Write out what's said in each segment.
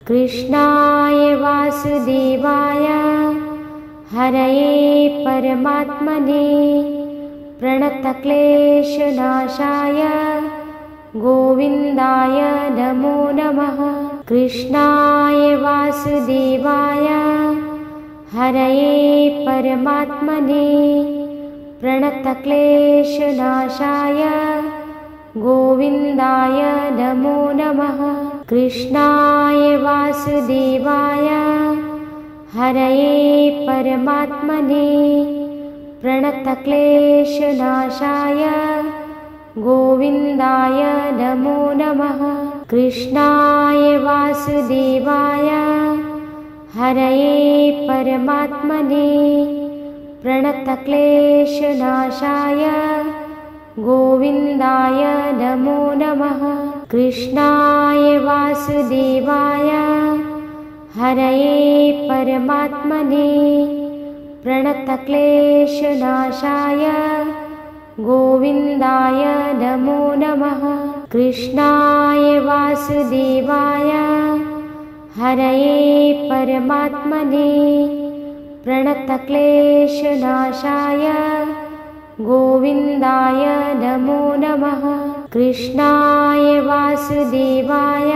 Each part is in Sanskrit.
कृष्णाय वासुदेवाय हरये परमात्मने प्रणतक्लेशनाशाय गोविन्दाय नमो नमः। कृष्णाय वासुदेवाय हरये परमात्मने प्रणतक्लेशनाशाय गोविन्दाय नमो नमः। कृष्णाय वासुदेवाय हरये परमात्मने प्रणतक्लेशनाशाय गोविन्दाय नमो नमः। कृष्णाय वासुदेवाय हरये परमात्मने प्रणतक्लेशनाशाय गोविन्दाय नमो नमः। कृष्णाय वासुदेवाय हरये परमात्मने प्रणतक्लेशनाशाय गोविन्दाय नमो नमः। कृष्णाय वासुदेवाय हरये परमात्मने प्रणतक्लेशनाशाय गोविन्दाय नमो नमः। कृष्णाय वासुदेवाय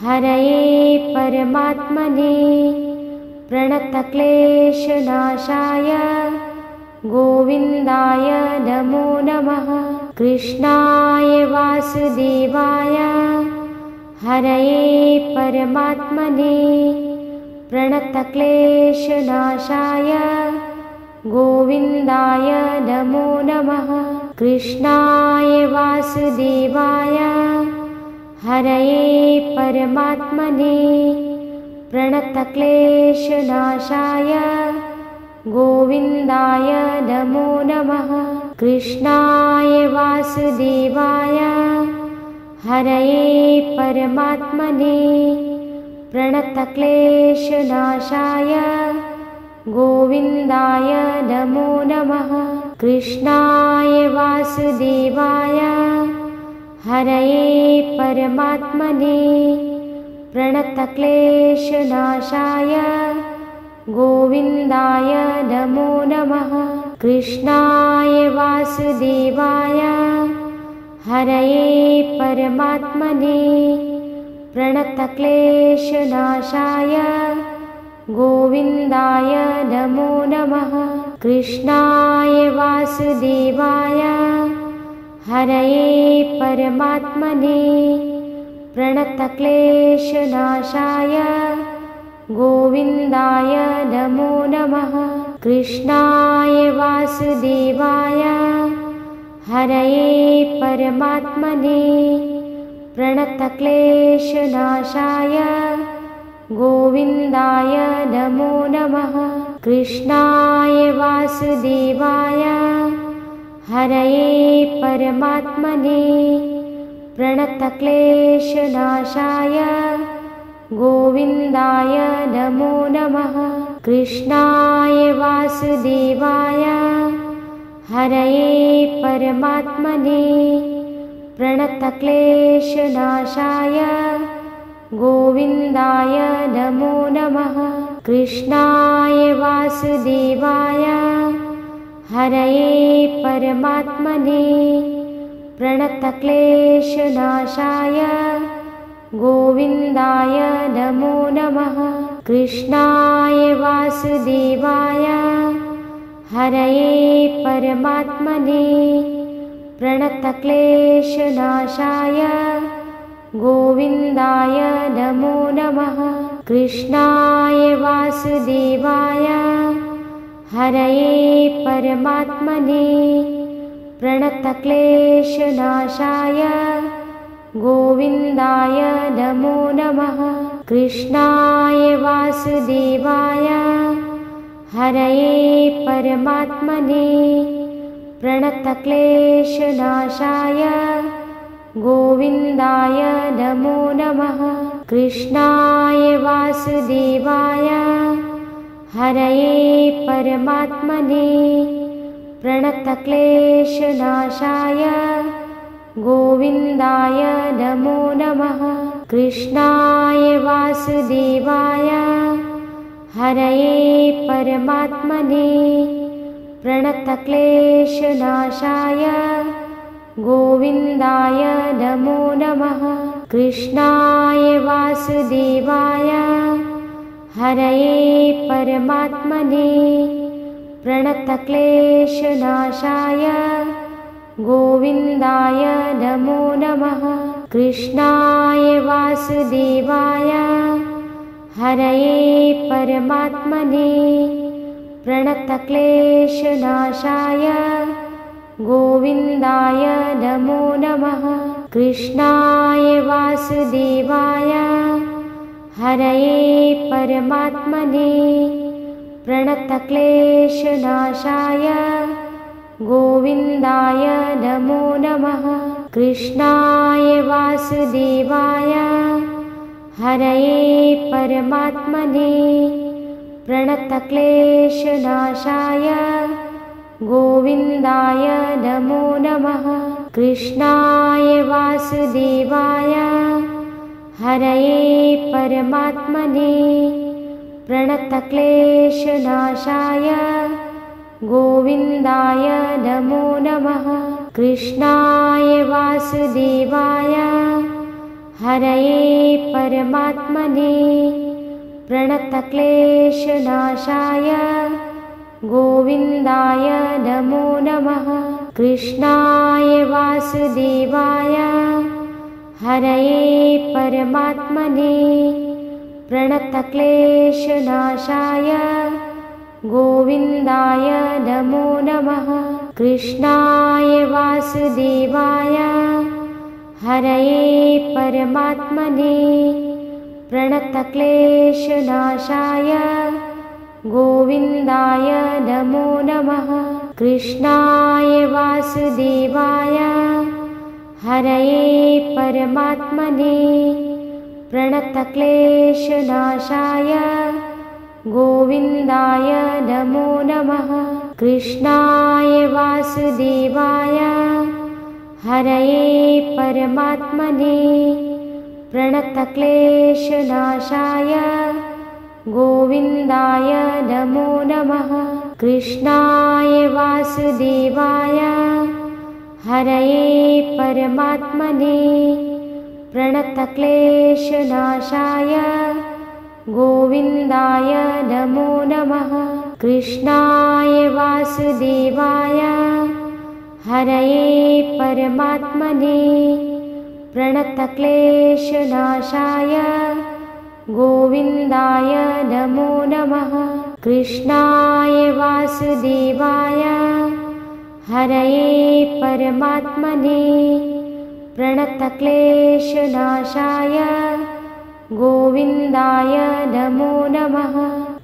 हरये परमात्मने प्रणतक्लेशनाशाय गोविन्दाय नमो नमः। कृष्णाय वासुदेवाय हरये परमात्मने प्रणतक्लेशनाशाय गोविन्दाय नमो नमः। कृष्णाय वासुदेवाय हरये परमात्मने प्रणतक्लेशनाशाय गोविन्दाय नमो नमः। कृष्णाय वासुदेवाय हरये परमात्मने प्रणतक्लेशनाशाय गोविन्दाय नमो नमः। कृष्णाय वासुदेवाय हरये परमात्मने प्रणतक्लेशनाशाय गोविन्दाय नमो नमः। कृष्णाय वासुदेवाय हरये परमात्मने प्रणतक्लेशनाशाय गोविन्दाय नमो नमः। कृष्णाय वासुदेवाय हरये परमात्मने प्रणतक्लेशनाशाय गोविन्दाय नमो नमः। कृष्णाय वासुदेवाय हरये परमात्मने प्रणतक्लेशनाशाय गोविन्दाय नमो नमः। कृष्णाय वासुदेवाय हरये परमात्मने प्रणतक्लेशनाशाय गोविन्दाय नमो नमः। कृष्णाय वासुदेवाय हरये परमात्मने प्रणतक्लेशनाशाय गोविन्दाय नमो नमः। कृष्णाय वासुदेवाय हरये परमात्मने प्रणतक्लेशनाशाय गोविन्दाय नमो नमः। कृष्णाय वासुदेवाय हरये परमात्मने प्रणतक्लेशनाशाय गोविन्दाय नमो नमः। कृष्णाय वासुदेवाय हरये परमात्मने प्रणतक्लेशनाशाय गोविन्दाय नमो नमः। कृष्णाय वासुदेवाय हरये परमात्मने प्रणतक्लेशनाशाय गोविन्दाय नमो नमः। कृष्णाय वासुदेवाय हरये परमात्मने प्रणतक्लेशनाशाय गोविन्दाय नमो नमः। कृष्णाय वासुदेवाय हरये परमात्मने प्रणतक्लेशनाशाय गोविन्दाय नमो नमः। कृष्णाय वासुदेवाय हरये परमात्मने प्रणतक्लेशनाशाय गोविन्दाय नमो नमः। कृष्णाय वासुदेवाय हरये परमात्मने प्रणतक्लेशनाशाय गोविन्दाय नमो नमः। कृष्णाय वासुदेवाय हरये परमात्मने प्रणतक्लेशनाशाय गोविन्दाय नमो नमः। कृष्णाय वासुदेवाय हरये परमात्मने प्रणतक्लेशनाशाय गोविन्दाय नमो नमः। कृष्णाय वासुदेवाय हरये परमात्मने प्रणतक्लेशनाशाय गोविन्दाय नमो नमः। कृष्णाय वासुदेवाय हरये परमात्मने प्रणतक्लेशनाशाय गोविन्दाय नमो नमः। कृष्णाय वासुदेवाय हरये परमात्मने प्रणतक्लेशनाशाय गोविन्दाय नमो नमः। कृष्णाय वासुदेवाय हरये परमात्मने प्रणतक्लेशनाशाय गोविन्दाय नमो नमः। कृष्णाय वासुदेवाय हरये परमात्मने प्रणतक्लेशनाशाय गोविन्दाय नमो नमः। कृष्णाय वासुदेवाय हरये परमात्मने प्रणतक्लेशनाशाय गोविन्दाय नमो नमः। कृष्णाय वासुदेवाय हरये परमात्मने प्रणतक्लेशनाशाय गोविन्दाय नमो नमः। कृष्णाय वासुदेवाय हरये परमात्मने प्रणतक्लेशनाशाय गोविन्दाय नमो नमः। कृष्णाय वासुदेवाय हरये परमात्मने प्रणतक्लेशनाशाय गोविन्दाय नमो नमः।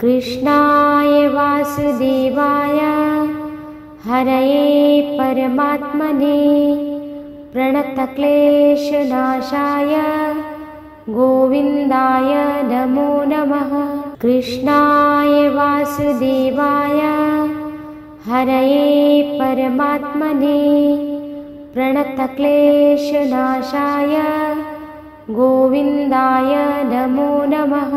कृष्णाय वासुदेवाय हरये परमात्मने प्रणतक्लेशनाशाय गोविन्दाय नमो नमः। कृष्णाय वासुदेवाय हरये परमात्मने प्रणतक्लेशनाशाय गोविन्दाय नमो नमः।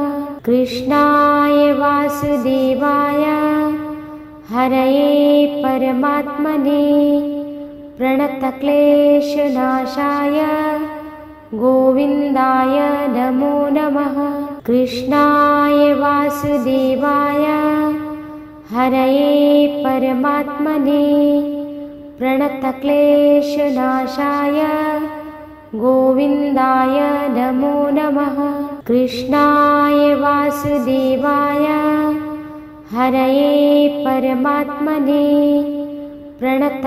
कृष्णाय वासुदेवाय हरये परमात्मने प्रणतक्लेशनाशाय गोविन्दाय नमो नमः। कृष्णाय वासुदेवाय हरये परमात्मने प्रणतक्लेशनाशाय गोविन्दाय नमो नमः। कृष्णाय वासुदेवाय हरये परमात्मने प्रणतक्लेशनाशाय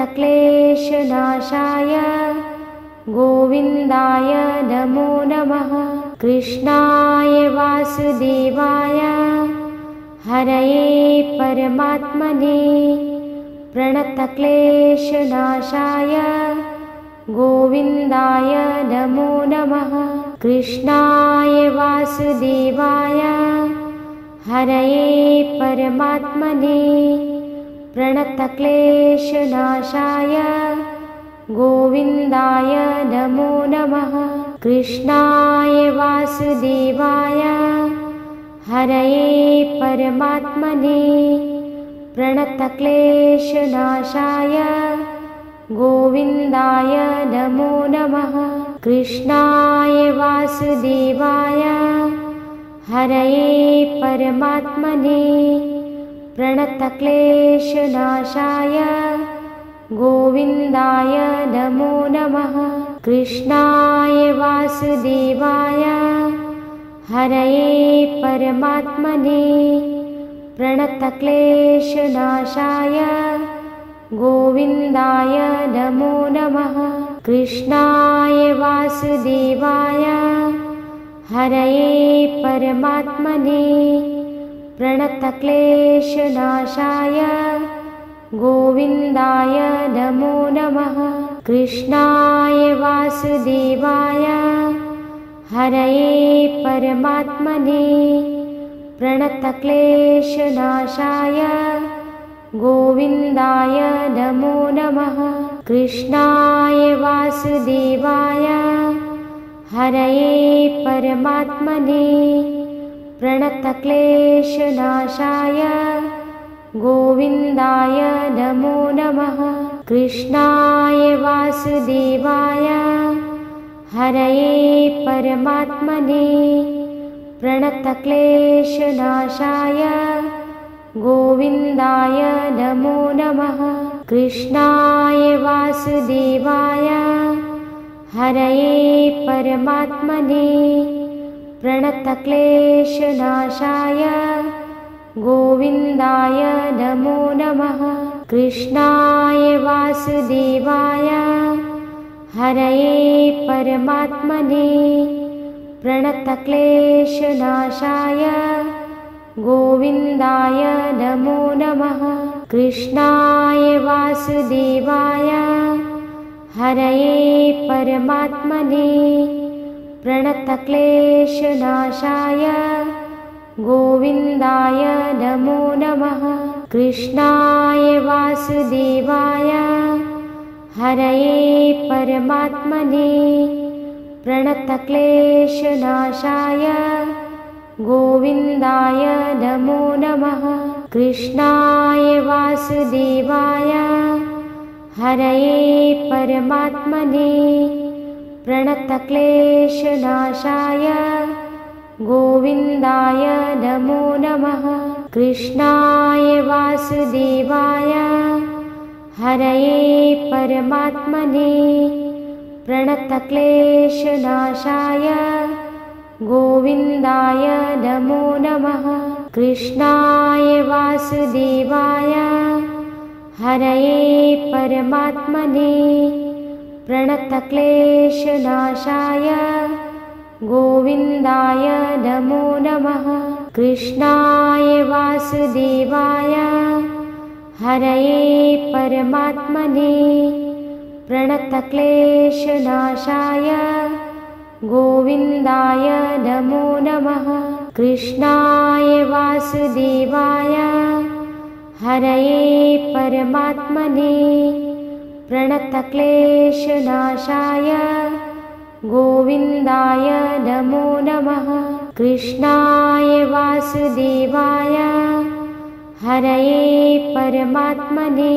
गोविन्दाय नमो नमः। कृष्णाय वासुदेवाय हरये परमात्मने प्रणतक्लेशनाशाय गोविन्दाय नमो नमः। कृष्णाय वासुदेवाय हरये परमात्मने प्रणतक्लेशनाशाय गोविन्दाय नमो नमः। कृष्णाय वासुदेवाय हरये परमात्मने प्रणतक्लेशनाशाय गोविन्दाय नमो नमः। कृष्णाय वासुदेवाय हरये परमात्मने प्रणतक्लेशनाशाय गोविन्दाय नमो नमः। कृष्णाय वासुदेवाय हरये परमात्मने प्रणतक्लेशनाशाय गोविन्दाय नमो नमः। कृष्णाय वासुदेवाय हरये परमात्मने प्रणतक्लेशनाशाय गोविन्दाय नमो नमः। कृष्णाय वासुदेवाय हरये परमात्मने प्रणतक्लेशनाशाय गोविन्दाय नमो नमः। कृष्णाय वासुदेवाय हरये परमात्मने प्रणतक्लेशनाशाय गोविन्दाय नमो नमः। कृष्णाय वासुदेवाय हरये परमात्मने प्रणतक्लेशनाशाय गोविन्दाय नमो नमः। कृष्णाय वासुदेवाय हरये परमात्मने प्रणतक्लेशनाशाय गोविन्दाय नमो नमः। कृष्णाय वासुदेवाय हरये परमात्मने प्रणतक्लेशनाशाय गोविन्दाय नमो नमः। कृष्णाय वासुदेवाय हरये परमात्मने प्रणतक्लेशनाशाय गोविन्दाय नमो नमः। कृष्णाय वासुदेवाय हरये परमात्मने प्रणतक्लेशनाशाय गोविन्दाय नमो नमः। कृष्णाय वासुदेवाय हरये परमात्मने प्रणतक्लेशनाशाय गोविन्दाय नमो नमः। कृष्णाय वासुदेवाय हरये परमात्मने प्रणतक्लेशनाशाय गोविन्दाय नमो नमः। कृष्णाय वासुदेवाय हरये परमात्मने प्रणतक्लेशनाशाय गोविन्दाय नमो नमः। कृष्णाय वासुदेवाय हरये परमात्मने प्रणतक्लेशनाशाय गोविन्दाय नमो नमः। कृष्णाय वासुदेवाय हरये परमात्मने प्रणतक्लेशनाशाय गोविन्दाय नमो नमः। कृष्णाय वासुदेवाय हरये परमात्मने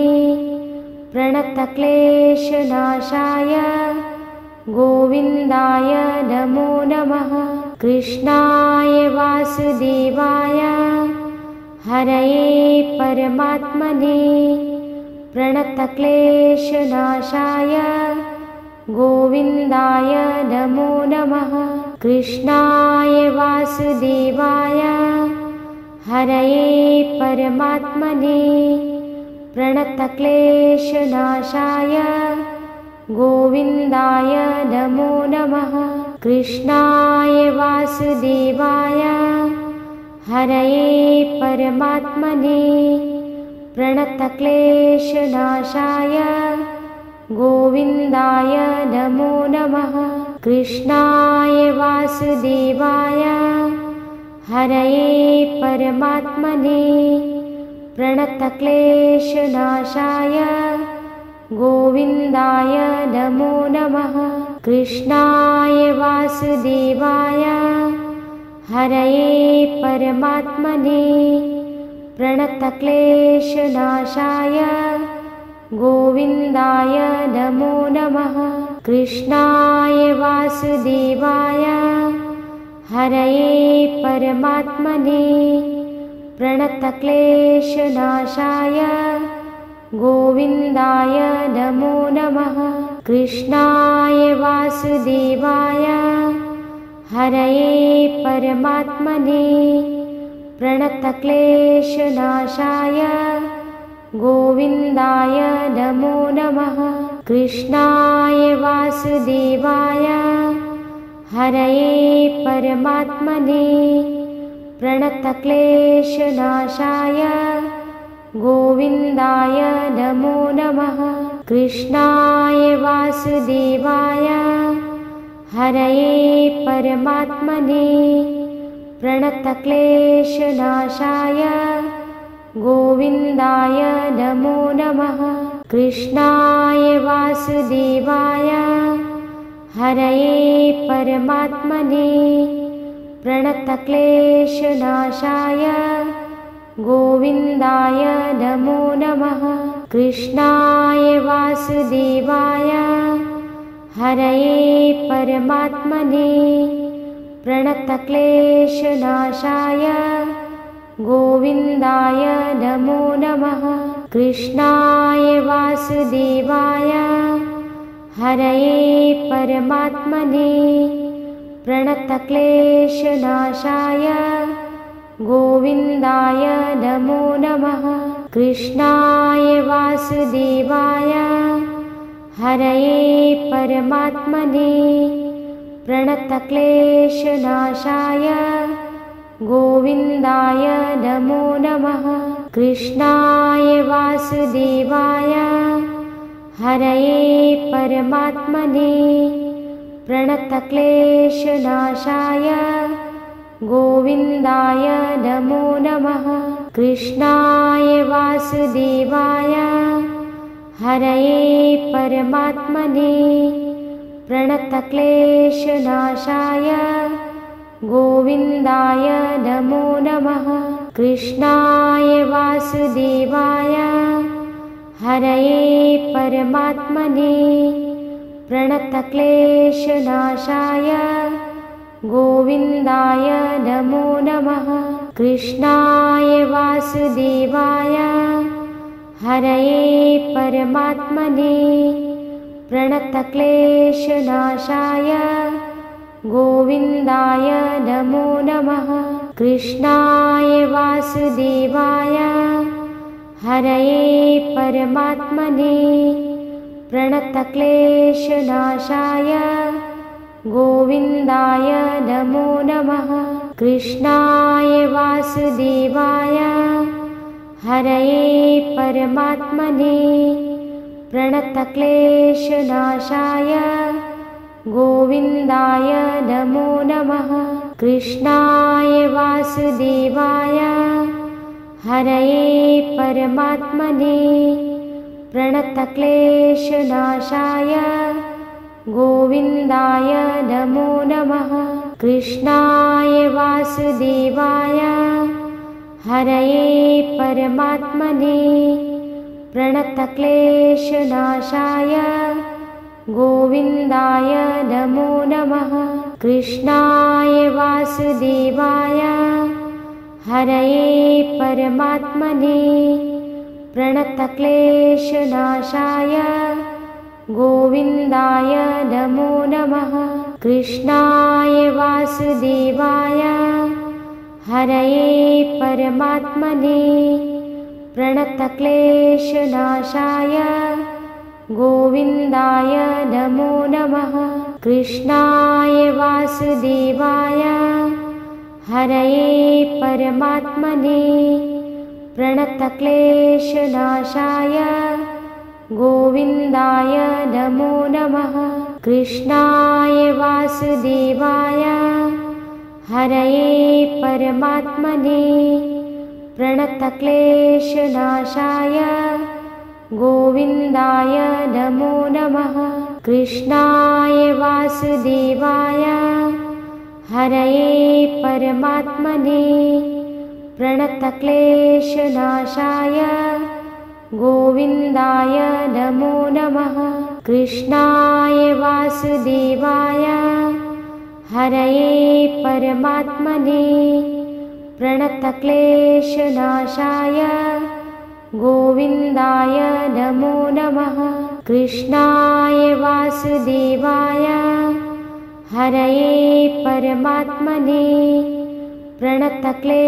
प्रणतक्लेशनाशाय गोविन्दाय नमो नमः। कृष्णाय वासुदेवाय हरये परमात्मने प्रणतक्लेशनाशाय गोविन्दाय नमो नमः। कृष्णाय वासुदेवाय हरये परमात्मने प्रणतक्लेशनाशाय गोविन्दाय नमो नमः। कृष्णाय वासुदेवाय हरये परमात्मने प्रणतक्लेशनाशाय गोविन्दाय नमो नमः। कृष्णाय वासुदेवाय हरये परमात्मने प्रणतक्लेशनाशाय गोविन्दाय नमो नमः। कृष्णाय वासुदेवाय हरये परमात्मने प्रणतक्लेशनाशाय गोविन्दाय नमो नमः। कृष्णाय वासुदेवाय हरये परमात्मने प्रणतक्लेशनाशाय गोविन्दाय नमो नमः। कृष्णाय वासुदेवाय हरये परमात्मने प्रणतक्लेशनाशाय गोविन्दाय नमो नमः। कृष्णाय वासुदेवाय हरये परमात्मने प्रणतक्लेशनाशाय गोविन्दाय नमो नमः। कृष्णाय वासुदेवाय हरये परमात्मने प्रणतक्लेशनाशाय गोविन्दाय नमो नमः। कृष्णाय वासुदेवाय हरये परमात्मने प्रणतक्लेशनाशाय गोविन्दाय नमो नमः। कृष्णाय वासुदेवाय हरये परमात्मने प्रणतक्लेशनाशाय गोविन्दाय नमो नमः। कृष्णाय वासुदेवाय हरये परमात्मने प्रणतक्लेशनाशाय गोविन्दाय नमो नमः। कृष्णाय वासुदेवाय हरये परमात्मने प्रणतक्लेशनाशाय गोविन्दाय नमो नमः। कृष्णाय वासुदेवाय हरये परमात्मने प्रणतक्लेशनाशाय गोविन्दाय नमो नमः। कृष्णाय वासुदेवाय हरये परमात्मने प्रणतक्लेशनाशाय गोविन्दाय नमो नमः। कृष्णाय वासुदेवाय हरये परमात्मने प्रणतक्लेशनाशाय गोविन्दाय नमो नमः। कृष्णाय वासुदेवाय हरये परमात्मने प्रणतक्लेशनाशाय गोविन्दाय नमो नमः। कृष्णाय वासुदेवाय हरये परमात्मने प्रणतक्लेशनाशाय गोविन्दाय नमो नमः। कृष्णाय वासुदेवाय हरये परमात्मने प्रणतक्लेशनाशाय गोविन्दाय नमो नमः। कृष्णाय वासुदेवाय हरये परमात्मने प्रणतक्लेशनाशाय गोविन्दाय नमो नमः। कृष्णाय वासुदेवाय हरये परमात्मने प्रणतक्लेशनाशाय गोविन्दाय नमो नमः। कृष्णाय वासुदेवाय हरये परमात्मने प्रणतक्लेशनाशाय गोविन्दाय नमो नमः। कृष्णाय वासुदेवाय हरये परमात्मने प्रणतक्लेशनाशाय गोविन्दाय नमो नमः। कृष्णाय वासुदेवाय हरये परमात्मने प्रणतक्लेशनाशाय गोविन्दाय नमो नमः। कृष्णाय वासुदेवाय हरये परमात्मने प्रणतक्लेशनाशाय गोविन्दाय नमो नमः। कृष्णाय वासुदेवाय हरये परमात्मने प्रणतक्लेशनाशाय गोविन्दाय नमो नमः। कृष्णाय वासुदेवाय हरये परमात्मने प्रणतक्लेशनाशाय गोविन्दाय नमो नमः। कृष्णाय वासुदेवाय हरये परमात्मने प्रणतक्लेशनाशाय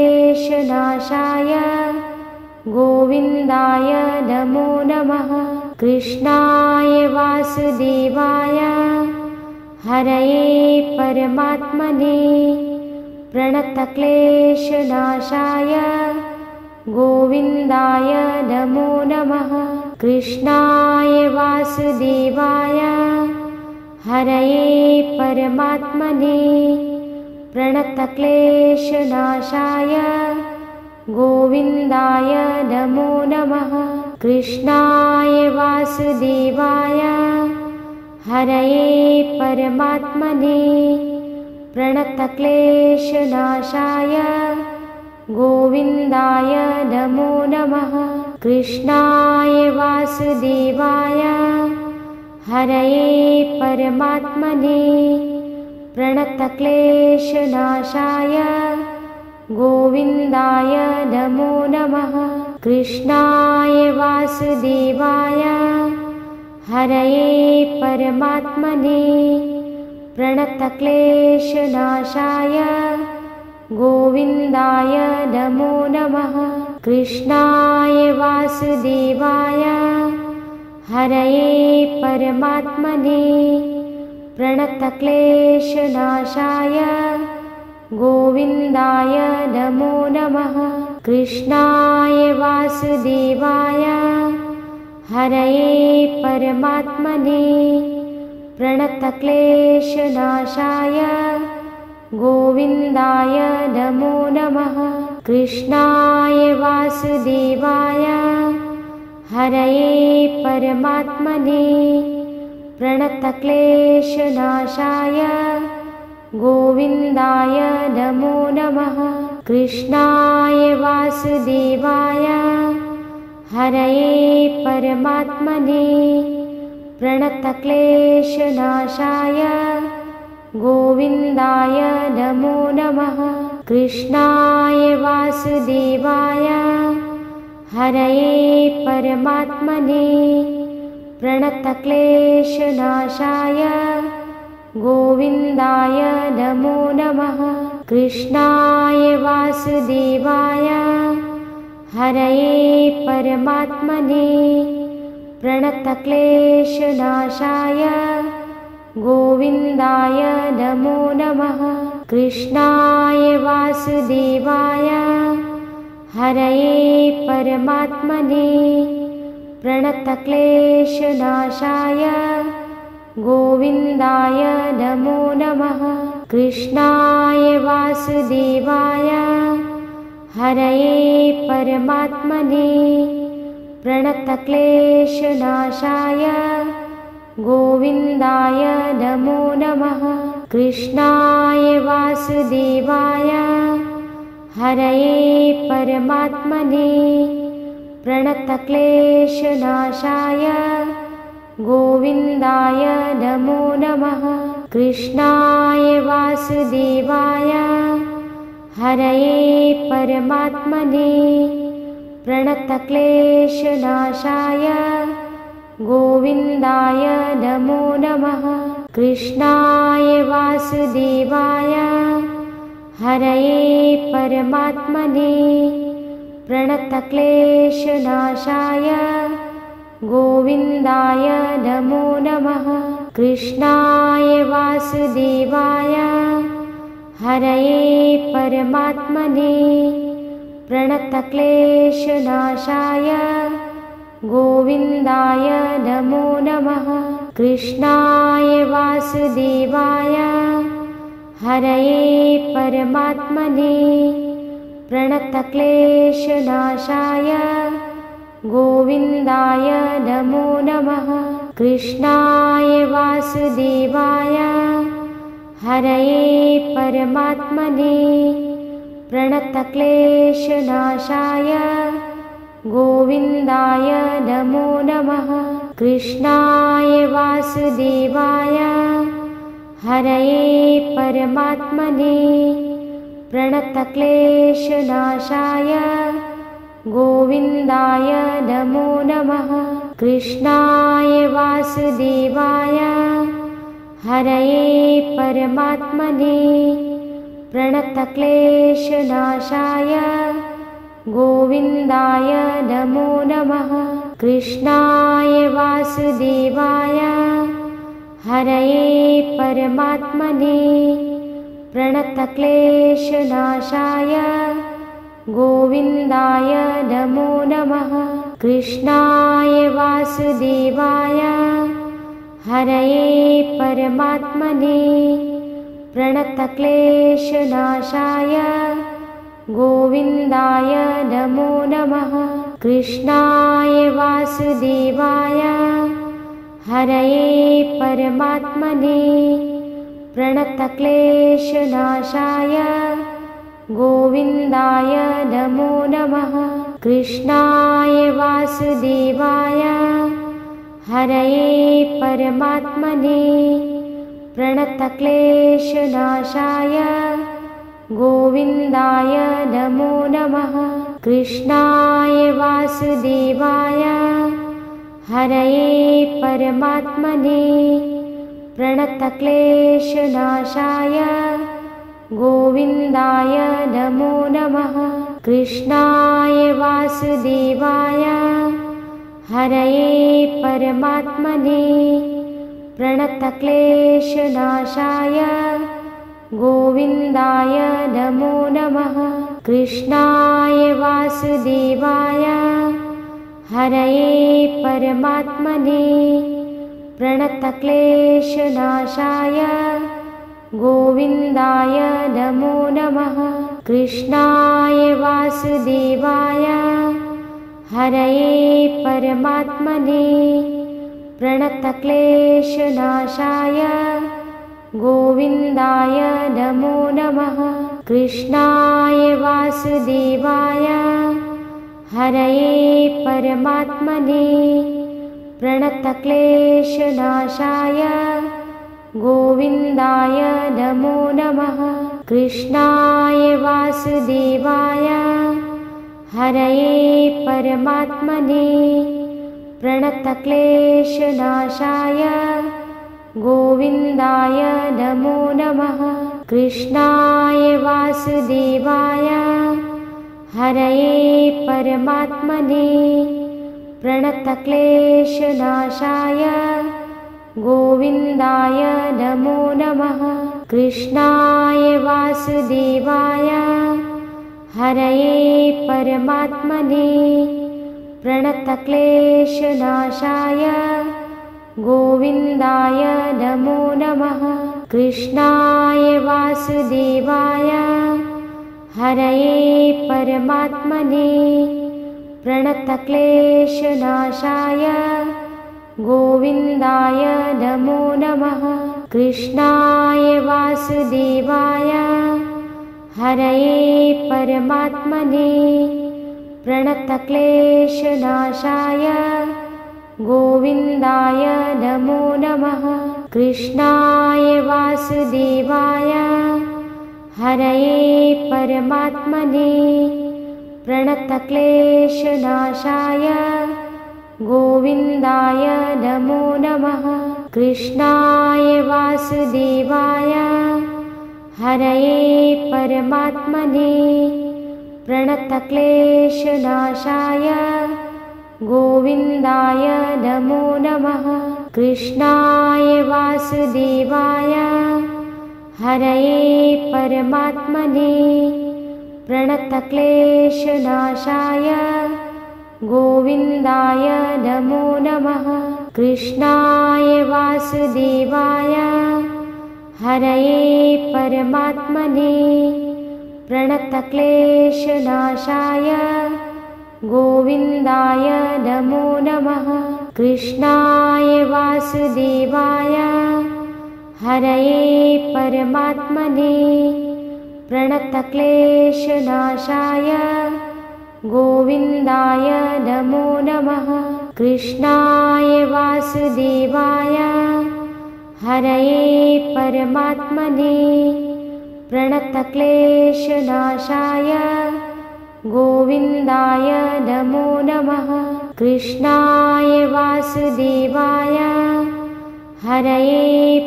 गोविन्दाय नमो नमः। कृष्णाय वासुदेवाय हरये परमात्मने प्रणतक्लेशनाशाय गोविन्दाय नमो नमः। कृष्णाय वासुदेवाय हरये परमात्मने प्रणतक्लेशनाशाय गोविन्दाय नमो नमः। कृष्णाय वासुदेवाय हरये परमात्मने प्रणतक्लेशनाशाय गोविन्दाय नमो नमः। कृष्णाय वासुदेवाय हरये परमात्मने प्रणतक्लेशनाशाय गोविन्दाय नमो नमः। कृष्णाय वासुदेवाय हरये परमात्मने प्रणतक्लेशनाशाय गोविन्दाय नमो नमः। कृष्णाय वासुदेवाय हरये परमात्मने प्रणतक्लेशनाशाय गोविन्दाय नमो नमः। कृष्णाय वासुदेवाय हरये परमात्मने प्रणतक्लेशनाशाय गोविन्दाय नमो नमः। कृष्णाय वासुदेवाय हरये परमात्मने प्रणतक्लेशनाशाय गोविन्दाय नमो नमः। कृष्णाय वासुदेवाय हरये परमात्मने प्रणतक्लेशनाशाय गोविन्दाय नमो नमः। कृष्णाय वासुदेवाय हरये परमात्मने प्रणतक्लेशनाशाय गोविन्दाय नमो नमः। कृष्णाय वासुदेवाय हरये परमात्मने प्रणतक्लेशनाशाय गोविन्दाय नमो नमः। कृष्णाय वासुदेवाय हरये परमात्मने प्रणतक्लेशनाशाय गोविन्दाय नमो नमः। कृष्णाय वासुदेवाय हरये परमात्मने प्रणतक्लेशनाशाय गोविन्दाय नमो नमः। कृष्णाय वासुदेवाय हरये परमात्मने प्रणतक्लेशनाशाय गोविन्दाय नमो नमः। कृष्णाय वासुदेवाय हरये परमात्मने प्रणतक्लेशनाशाय गोविन्दाय नमो नमः। कृष्णाय वासुदेवाय हरये परमात्मने प्रणतक्लेशनाशाय गोविन्दाय नमो नमः। कृष्णाय वासुदेवाय हरये परमात्मने प्रणतक्लेशनाशाय गोविन्दाय नमो नमः। कृष्णाय वासुदेवाय हरये परमात्मने प्रणतक्लेशनाशाय गोविन्दाय नमो नमः। कृष्णाय वासुदेवाय हरये परमात्मने प्रणतक्लेशनाशाय गोविन्दाय नमो नमः। कृष्णाय वासुदेवाय हरये परमात्मने प्रणतक्लेशनाशाय गोविन्दाय नमो नमः। कृष्णाय वासुदेवाय हरये परमात्मने प्रणतक्लेशनाशाय गोविन्दाय नमो नमः। कृष्णाय वासुदेवाय हरये परमात्मने प्रणतक्लेशनाशाय गोविन्दाय नमो नमः। कृष्णाय वासुदेवाय हरये परमात्मने प्रणतक्लेशनाशाय गोविन्दाय नमो नमः। कृष्णाय वासुदेवाय हरये परमात्मने प्रणतक्लेशनाशाय गोविन्दाय नमो नमः। कृष्णाय वासुदेवाय हरये परमात्मने प्रणतक्लेशनाशाय गोविन्दाय नमो नमः। कृष्णाय वासुदेवाय हरये परमात्मने प्रणतक्लेशनाशाय गोविन्दाय नमो नमः। कृष्णाय वासुदेवाय हरये परमात्मने प्रणतक्लेशनाशाय गोविन्दाय नमो नमः। कृष्णाय वासुदेवाय हरये परमात्मने प्रणतक्लेशनाशाय गोविन्दाय नमो नमः। कृष्णाय वासुदेवाय हरये परमात्मने प्रणतक्लेशनाशाय गोविन्दाय नमो नमः। कृष्णाय वासुदेवाय हरये परमात्मने प्रणतक्लेशनाशाय गोविन्दाय नमो नमः। कृष्णाय वासुदेवाय हरये परमात्मने प्रणतक्लेशनाशाय गोविन्दाय नमो नमः। कृष्णाय वासुदेवाय हरये परमात्मने प्रणतक्लेशनाशाय गोविन्दाय नमो नमः। कृष्णाय वासुदेवाय हरये परमात्मने प्रणतक्लेशनाशाय गोविन्दाय नमो नमः। कृष्णाय वासुदेवाय हरये परमात्मने प्रणतक्लेशनाशाय गोविन्दाय नमो नमः। कृष्णाय वासुदेवाय हरये परमात्मने प्रणतक्लेशनाशाय गोविन्दाय नमो नमः। कृष्णाय वासुदेवाय हरये परमात्मने प्रणतक्लेशनाशाय गोविन्दाय नमो नमः। कृष्णाय वासुदेवाय हरये परमात्मने प्रणतक्लेशनाशाय गोविन्दाय नमो नमः। कृष्णाय वासुदेवाय हरये परमात्मने प्रणतक्लेशनाशाय गोविन्दाय नमो नमः। कृष्णाय वासुदेवाय हरये परमात्मने प्रणतक्लेशनाशाय गोविन्दाय नमो नमः। कृष्णाय वासुदेवाय हरये परमात्मने प्रणतक्लेशनाशाय गोविन्दाय नमो नमः। कृष्णाय वासुदेवाय हरये परमात्मने प्रणतक्लेशनाशाय गोविन्दाय नमो नमः। कृष्णाय वासुदेवाय हरये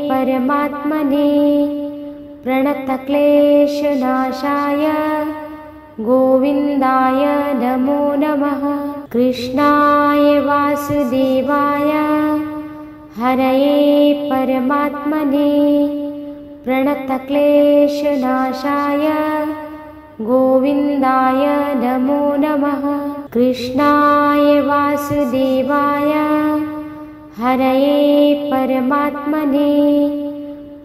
परमात्मने प्रणतक्लेशनाशाय गोविन्दाय नमो नमः। कृष्णाय वासुदेवाय हरये परमात्मने प्रणतक्लेशनाशाय गोविन्दाय नमो नमः। कृष्णाय वासुदेवाय हरये परमात्मने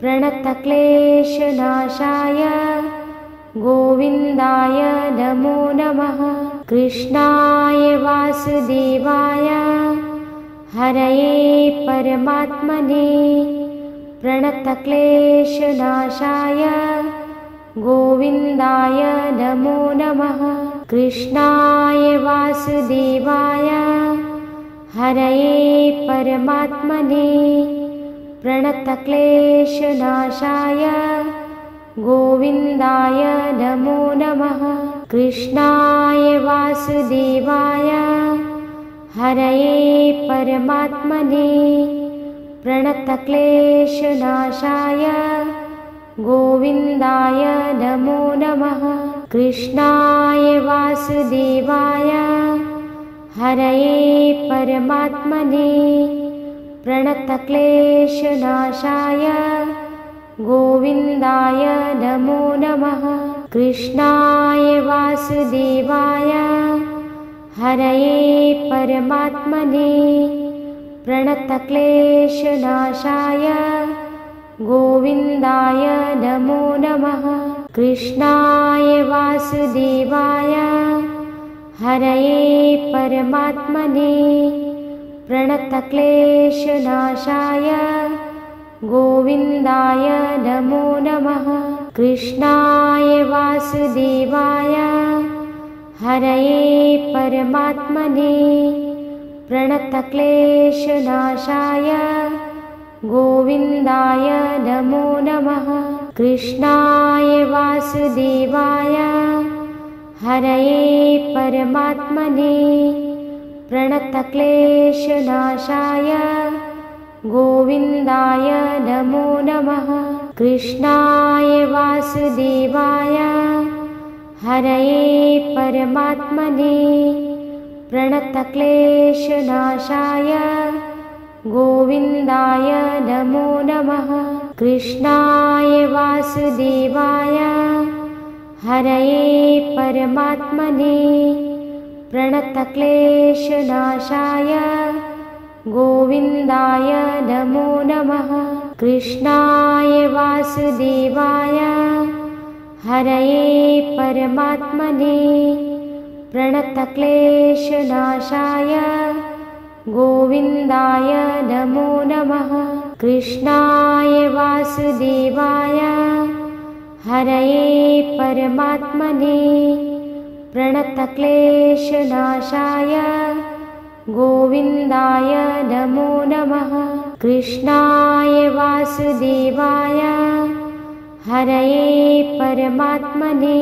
प्रणतक्लेशनाशाय गोविन्दाय नमो नमः। कृष्णाय वासुदेवाय हरये परमात्मने प्रणतक्लेशनाशाय गोविन्दाय नमो नमः। कृष्णाय वासुदेवाय हरये परमात्मने प्रणतक्लेशनाशाय गोविन्दाय नमो नमः। कृष्णाय वासुदेवाय हरये परमात्मने प्रणतक्लेशनाशाय गोविन्दाय नमो नमः। कृष्णाय वासुदेवाय हरये परमात्मने प्रणतक्लेशनाशाय गोविन्दाय नमो नमः। कृष्णाय वासुदेवाय हरये परमात्मने प्रणतक्लेशनाशाय गोविन्दाय नमो नमः। कृष्णाय वासुदेवाय हरये परमात्मने प्रणतक्लेशनाशाय गोविन्दाय नमो नमः। कृष्णाय वासुदेवाय हरये परमात्मने प्रणतक्लेशनाशाय गोविन्दाय नमो नमः। कृष्णाय वासुदेवाय हरये परमात्मने प्रणतक्लेशनाशाय गोविन्दाय नमो नमः। कृष्णाय वासुदेवाय हरये परमात्मने प्रणतक्लेशनाशाय गोविन्दाय नमो नमः। कृष्णाय वासुदेवाय हरये परमात्मने प्रणतक्लेशनाशाय गोविन्दाय नमो नमः। कृष्णाय वासुदेवाय हरये परमात्मने प्रणतक्लेशनाशाय गोविन्दाय नमो नमः। कृष्णाय वासुदेवाय हरये परमात्मने प्रणतक्लेशनाशाय गोविन्दाय नमो नमः। कृष्णाय वासुदेवाय हरये परमात्मने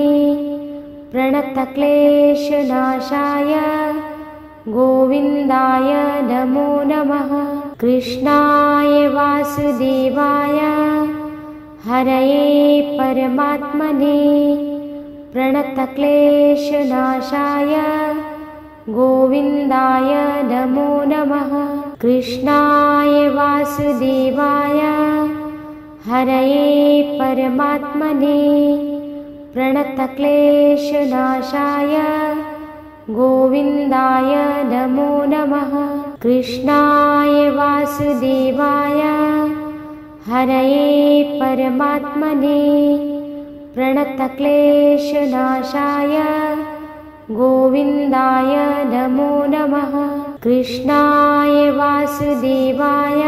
प्रणतक्लेशनाशाय गोविन्दाय नमो नमः। कृष्णाय वासुदेवाय हरये परमात्मने प्रणतक्लेशनाशाय गोविन्दाय नमो नमः। कृष्णाय वासुदेवाय हरये परमात्मने प्रणतक्लेशनाशाय गोविन्दाय नमो नमः। कृष्णाय वासुदेवाय हरये परमात्मने प्रणतक्लेशनाशाय गोविन्दाय नमो नमः। कृष्णाय वासुदेवाय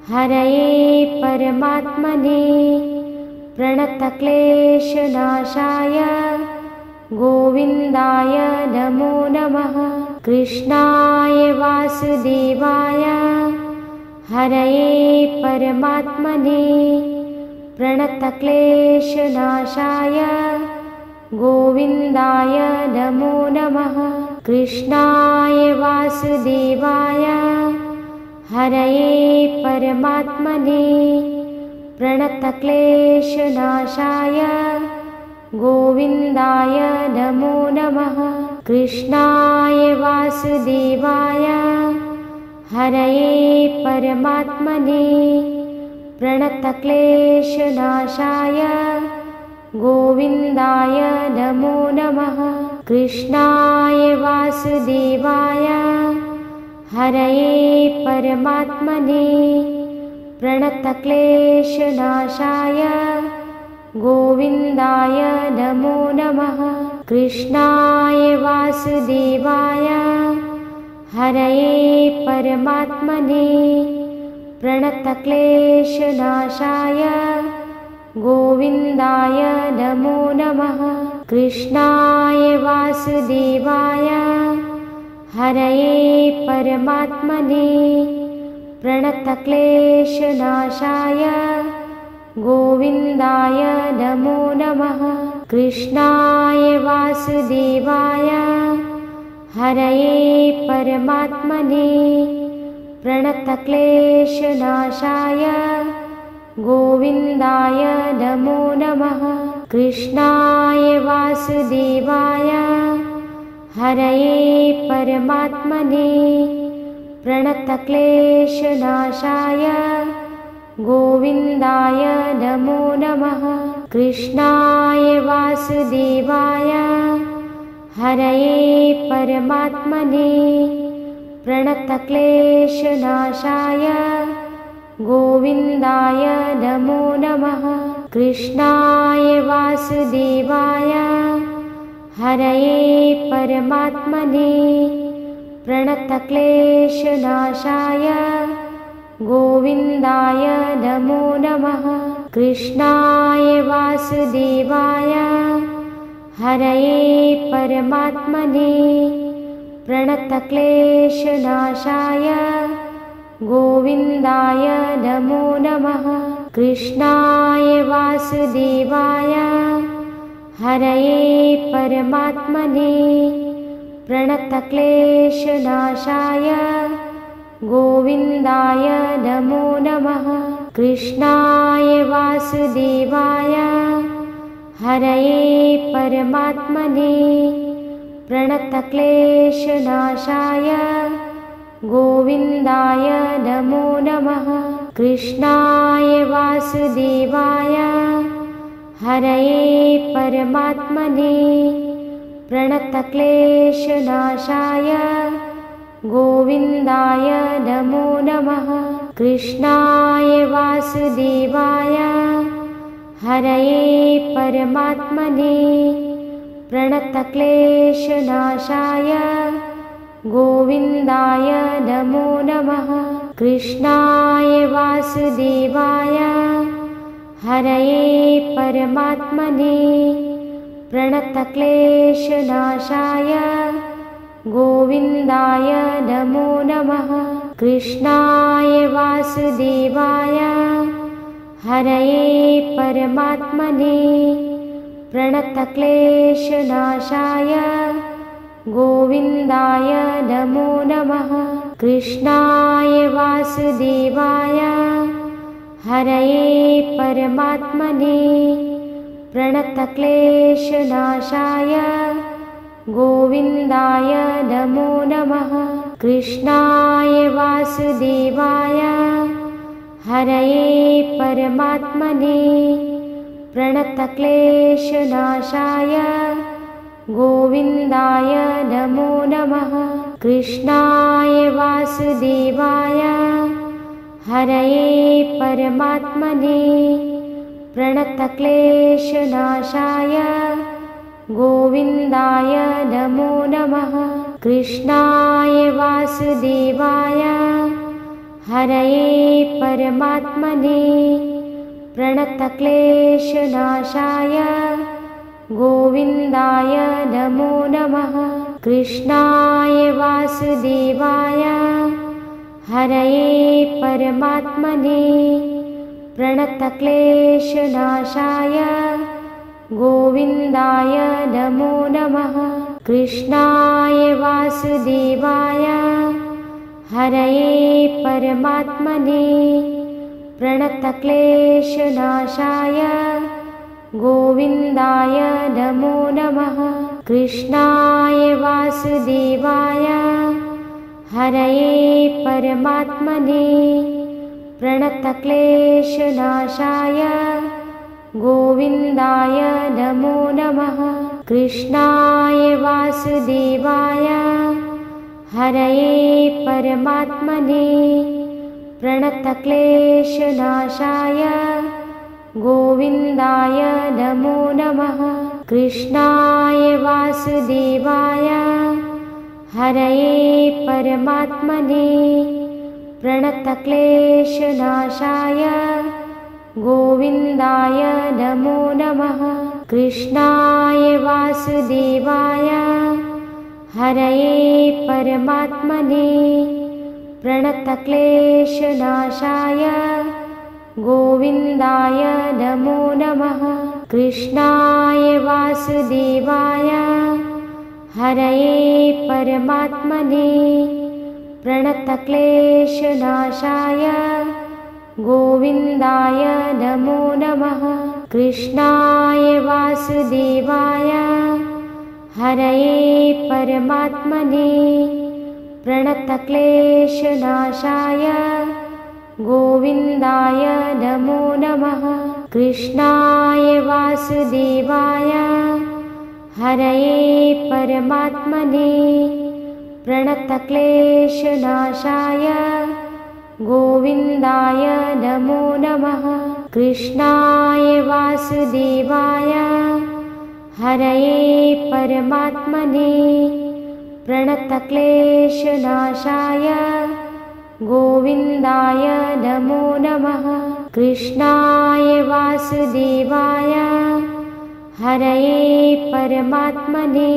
हरये परमात्मने प्रणतक्लेशनाशाय गोविन्दाय नमो नमः। कृष्णाय वासुदेवाय हरये परमात्मने प्रणतक्लेशनाशाय गोविन्दाय नमो नमः। कृष्णाय वासुदेवाय हरये परमात्मने प्रणतक्लेशनाशाय गोविन्दाय नमो नमः। कृष्णाय वासुदेवाय हरये परमात्मने प्रणतक्लेशनाशाय गोविन्दाय नमो नमः। कृष्णाय वासुदेवाय हरये परमात्मने प्रणतक्लेशनाशाय गोविन्दाय नमो नमः। कृष्णाय वासुदेवाय हरये परमात्मने प्रणतक्लेशनाशाय गोविन्दाय नमो नमः। कृष्णाय वासुदेवाय हरये परमात्मने प्रणतक्लेशनाशाय गोविन्दाय नमो नमः। कृष्णाय वासुदेवाय हरये परमात्मने प्रणतक्लेशनाशाय गोविन्दाय नमो नमः। कृष्णाय वासुदेवाय हरये परमात्मने प्रणतक्लेशनाशाय गोविन्दाय नमो नमः। कृष्णाय वासुदेवाय हरये परमात्मने प्रणतक्लेशनाशाय गोविन्दाय नमो नमः। कृष्णाय वासुदेवाय हरये परमात्मने प्रणतक्लेशनाशाय गोविन्दाय नमो नमः। कृष्णाय वासुदेवाय हरये परमात्मने प्रणतक्लेशनाशाय गोविन्दाय नमो नमः। कृष्णाय वासुदेवाय हरये परमात्मने प्रणतक्लेशनाशाय गोविन्दाय नमो नमः। कृष्णाय वासुदेवाय हरये परमात्मने प्रणतक्लेशनाशाय गोविन्दाय नमो नमः। कृष्णाय वासुदेवाय हरये परमात्मने प्रणतक्लेशनाशाय गोविन्दाय नमो नमः। कृष्णाय वासुदेवाय हरये परमात्मने प्रणतक्लेशनाशाय गोविन्दाय नमो नमः। कृष्णाय वासुदेवाय हरये परमात्मने प्रणतक्लेशनाशाय गोविन्दाय नमो नमः। कृष्णाय वासुदेवाय हरये परमात्मने प्रणतक्लेशनाशाय गोविन्दाय नमो नमः। कृष्णाय वासुदेवाय हरये परमात्मने प्रणतक्लेशनाशाय गोविन्दाय नमो नमः। कृष्णाय वासुदेवाय हरये परमात्मने प्रणतक्लेशनाशाय गोविन्दाय नमो नमः। कृष्णाय वासुदेवाय हरये परमात्मने प्रणतक्लेशनाशाय गोविन्दाय नमो नमः। कृष्णाय वासुदेवाय हरये परमात्मने प्रणतक्लेशनाशाय गोविन्दाय नमो नमः। कृष्णाय वासुदेवाय हरये परमात्मने प्रणतक्लेशनाशाय गोविन्दाय नमो नमः। कृष्णाय वासुदेवाय हरये परमात्मने प्रणतक्लेशनाशाय गोविन्दाय नमो नमः। कृष्णाय वासुदेवाय हरये परमात्मने प्रणतक्लेशनाशाय गोविन्दाय नमो नमः। कृष्णाय वासुदेवाय हरये परमात्मने प्रणतक्लेशनाशाय गोविन्दाय नमो नमः। कृष्णाय वासुदेवाय हरये परमात्मने प्रणतक्लेशनाशाय गोविन्दाय नमो नमः। कृष्णाय वासुदेवाय हरये परमात्मने प्रणतक्लेशनाशाय गोविन्दाय नमो नमः। कृष्णाय वासुदेवाय हरये परमात्मने प्रणतक्लेशनाशाय गोविन्दाय नमो नमः। कृष्णाय वासुदेवाय हरये परमात्मने प्रणतक्लेशनाशाय गोविन्दाय नमो नमः। कृष्णाय वासुदेवाय हरये परमात्मने प्रणतक्लेशनाशाय गोविन्दाय नमो नमः। कृष्णाय वासुदेवाय हरये परमात्मने प्रणतक्लेशनाशाय गोविन्दाय नमो नमः। कृष्णाय वासुदेवाय हरये परमात्मने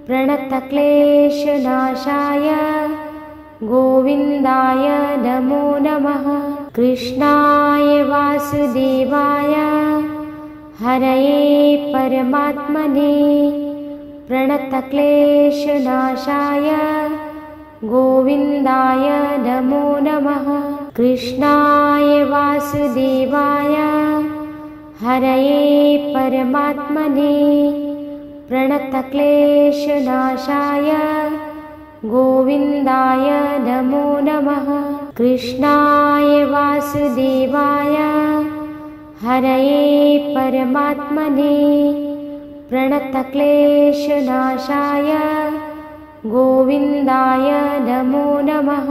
प्रणतक्लेशनाशाय गोविन्दाय नमो नमः। कृष्णाय वासुदेवाय हरये परमात्मने प्रणतक्लेशनाशाय गोविन्दाय नमो नमः। कृष्णाय वासुदेवाय हरये परमात्मने प्रणतक्लेशनाशाय गोविन्दाय नमो नमः। कृष्णाय वासुदेवाय हरये परमात्मने प्रणतक्लेशनाशाय गोविन्दाय नमो नमः।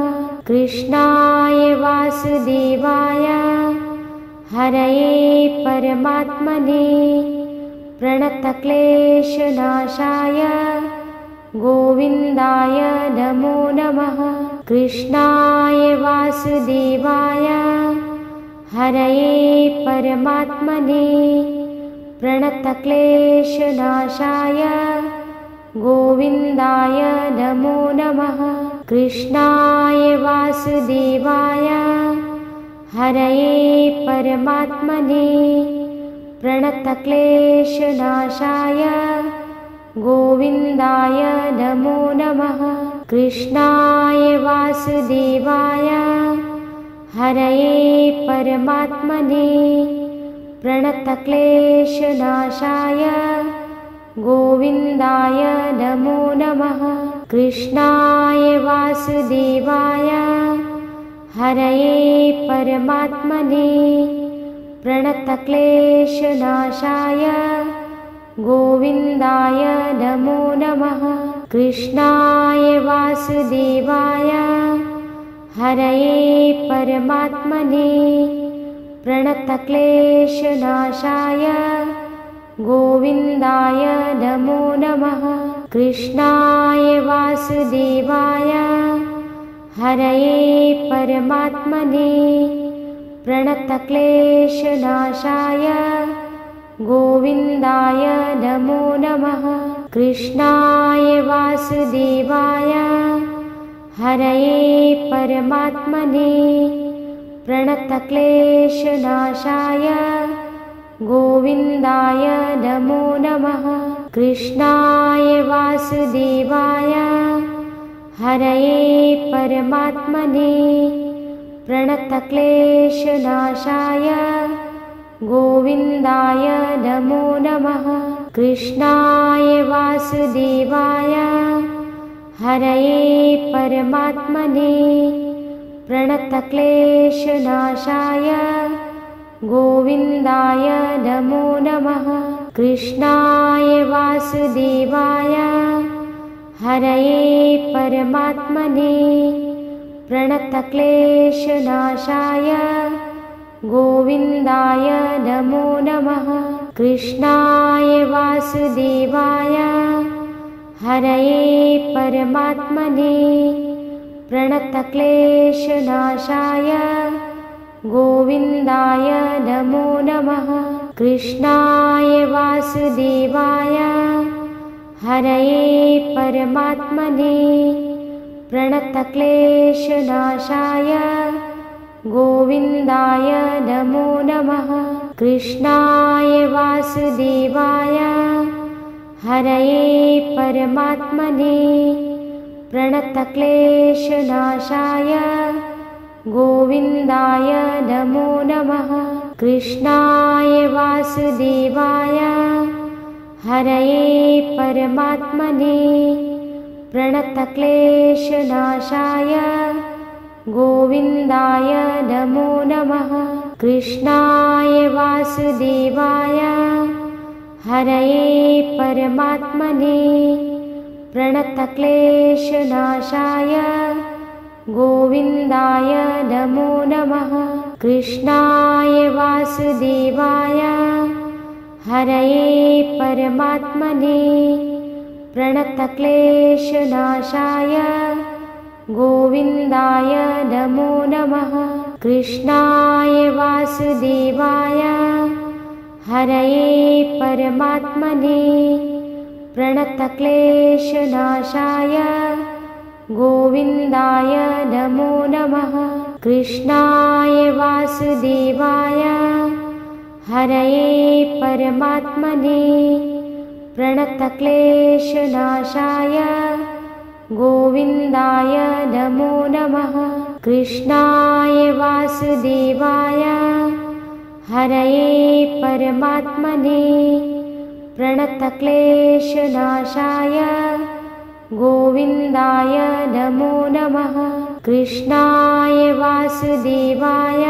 कृष्णाय वासुदेवाय हरये परमात्मने प्रणतक्लेशनाशाय गोविन्दाय नमो नमः। कृष्णाय वासुदेवाय हरये परमात्मने प्रणतक्लेशनाशाय गोविन्दाय नमो नमः। कृष्णाय वासुदेवाय हरये परमात्मने प्रणतक्लेशनाशाय गोविन्दाय नमो नमः। कृष्णाय वासुदेवाय हरये परमात्मने प्रणतक्लेशनाशाय गोविन्दाय नमो नमः। कृष्णाय वासुदेवाय हरये परमात्मने प्रणतक्लेशनाशाय गोविन्दाय नमो नमः। कृष्णाय वासुदेवाय हरये परमात्मने प्रणतक्लेशनाशाय गोविन्दाय नमो नमः। कृष्णाय वासुदेवाय हरये परमात्मने प्रणतक्लेशनाशाय गोविन्दाय नमो नमः। कृष्णाय वासुदेवाय हरये परमात्मने प्रणतक्लेशनाशाय गोविन्दाय नमो नमः। कृष्णाय वासुदेवाय हरये परमात्मने प्रणतक्लेशनाशाय गोविन्दाय नमो नमः। कृष्णाय वासुदेवाय हरये परमात्मने प्रणतक्लेशनाशाय गोविन्दाय नमो नमः। कृष्णाय वासुदेवाय हरये परमात्मने प्रणतक्लेशनाशाय गोविन्दाय नमो नमः। कृष्णाय वासुदेवाय हरये परमात्मने प्रणतक्लेशनाशाय गोविन्दाय नमो नमः। कृष्णाय वासुदेवाय हरये परमात्मने प्रणतक्लेशनाशाय गोविन्दाय नमो नमः। कृष्णाय वासुदेवाय हरये परमात्मने प्रणतक्लेशनाशाय गोविन्दाय नमो नमः। कृष्णाय वासुदेवाय हरये परमात्मने प्रणतक्लेशनाशाय गोविन्दाय नमो नमः। कृष्णाय वासुदेवाय हरये परमात्मने प्रणतक्लेशनाशाय गोविन्दाय नमो नमः। कृष्णाय वासुदेवाय हरये परमात्मने प्रणतक्लेशनाशाय गोविन्दाय नमो नमः। कृष्णाय वासुदेवाय हरये परमात्मने प्रणतक्लेशनाशाय गोविन्दाय नमो नमः। कृष्णाय वासुदेवाय हरये परमात्मने प्रणतक्लेशनाशाय गोविन्दाय नमो नमः। कृष्णाय वासुदेवाय हरये परमात्मने प्रणतक्लेशनाशाय गोविन्दाय नमो नमः। कृष्णाय वासुदेवाय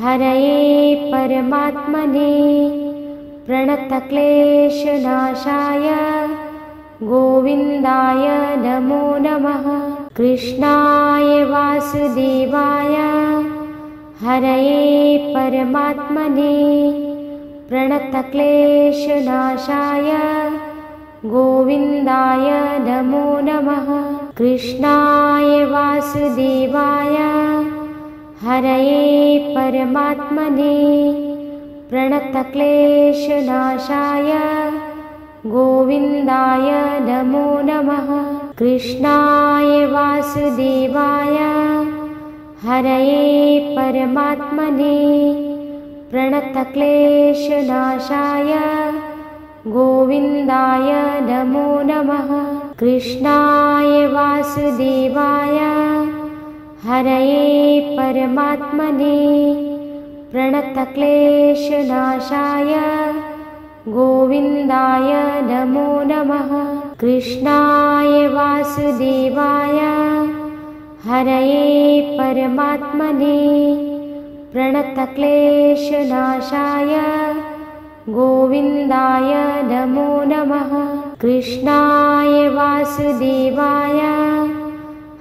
हरये परमात्मने प्रणतक्लेशनाशाय गोविन्दाय नमो नमः। कृष्णाय वासुदेवाय हरये परमात्मने प्रणतक्लेशनाशाय गोविन्दाय नमो नमः। कृष्णाय वासुदेवाय हरये परमात्मने प्रणतक्लेशनाशाय गोविन्दाय नमो नमः। कृष्णाय वासुदेवाय हरये परमात्मने प्रणतक्लेशनाशाय गोविन्दाय नमो नमः। कृष्णाय वासुदेवाय हरये परमात्मने प्रणतक्लेशनाशाय गोविन्दाय नमो नमः। कृष्णाय वासुदेवाय हरये परमात्मने प्रणतक्लेशनाशाय गोविन्दाय नमो नमः। कृष्णाय वासुदेवाय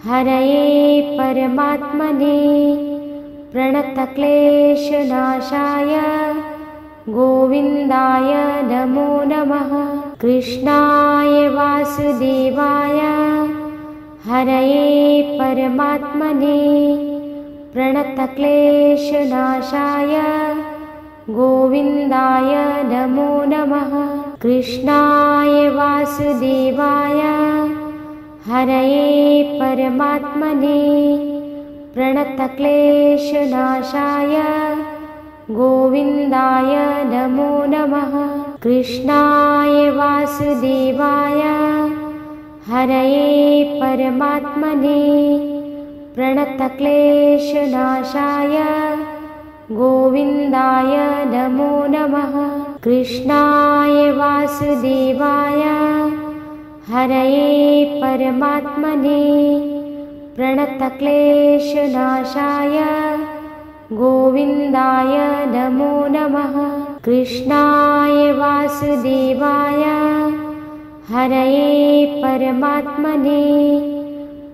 हरये परमात्मने प्रणतक्लेशनाशाय गोविन्दाय नमो नमः। कृष्णाय वासुदेवाय हरये परमात्मने प्रणतक्लेशनाशाय गोविन्दाय नमो नमः। कृष्णाय वासुदेवाय हरये परमात्मने प्रणतक्लेशनाशाय गोविन्दाय नमो नमः। कृष्णाय वासुदेवाय हरये परमात्मने प्रणतक्लेशनाशाय गोविन्दाय नमो नमः। कृष्णाय वासुदेवाय हरये परमात्मने प्रणतक्लेशनाशाय गोविन्दाय नमो नमः। कृष्णाय वासुदेवाय हरये परमात्मने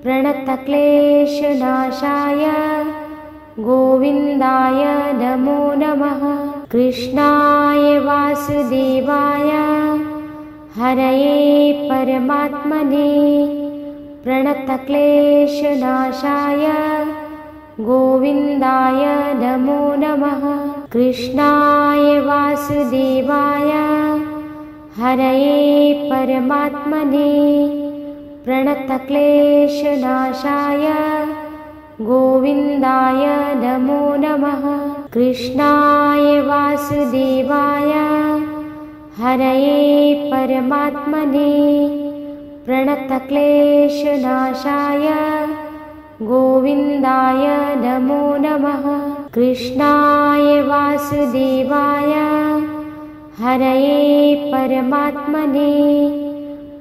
प्रणतक्लेशनाशाय गोविन्दाय नमो नमः। कृष्णाय वासुदेवाय हरये परमात्मने प्रणतक्लेशनाशाय गोविन्दाय नमो नमः। कृष्णाय वासुदेवाय हरये परमात्मने प्रणतक्लेशनाशाय गोविन्दाय नमो नमः। कृष्णाय वासुदेवाय हरये परमात्मने प्रणतक्लेशनाशाय गोविन्दाय नमो नमः। कृष्णाय वासुदेवाय हरये परमात्मने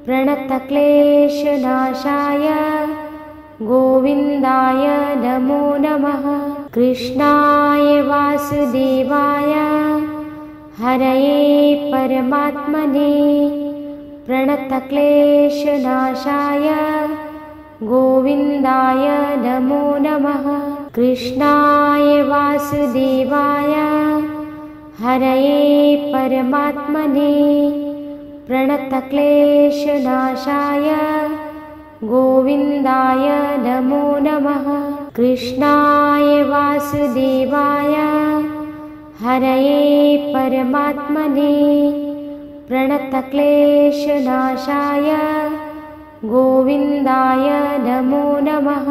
प्रणतक्लेशनाशाय गोविन्दाय नमो नमः। कृष्णाय वासुदेवाय हरये परमात्मने प्रणतक्लेशनाशाय गोविन्दाय नमो नमः। कृष्णाय वासुदेवाय हरये परमात्मने प्रणतक्लेशनाशाय गोविन्दाय नमो नमः। कृष्णाय वासुदेवाय हरये परमात्मने प्रणतक्लेशनाशाय गोविन्दाय नमो नमः।